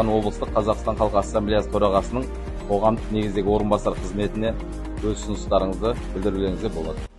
Түркістан облыстық Қазақстан Халқы Ассамблеясы төрағасының қоғамдық негіздегі орынбасар қызметіне өз ұсыныстарыңызды білдірулеріңізге болады.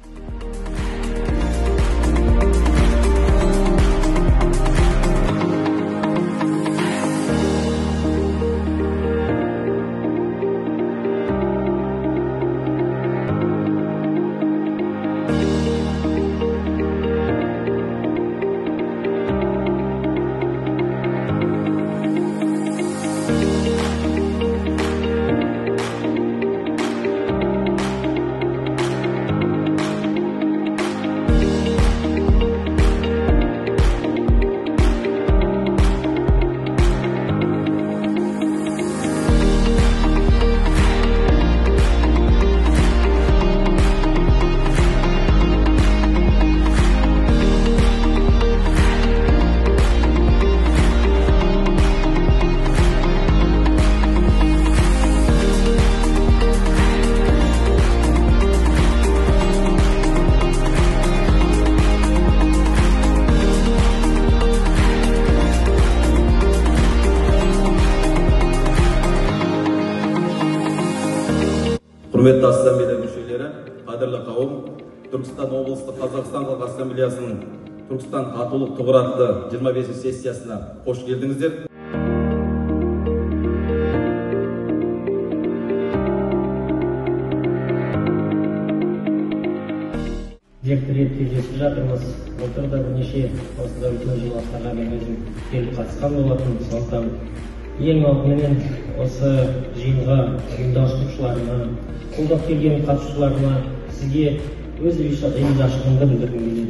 Құрметті ассамблея мүшелері, қадірлі қауым, Түркістан облыстық Қазақстан Халқы Ассамблеясының Түркістан татулық тұғыры атты 25 сессиясына қош келдіңіздер. Директор рет кездесіп жатырмыз. Былтыр да бірнеше осында үлкен жиналыстарға мен өзім келіп қатысқан болатын. Сондықтан ең алдымен осы жиынға ұйымдастырушыларына, қолдап келген қатысушыларына сізге өз ризашылығымды білдіргім келеді.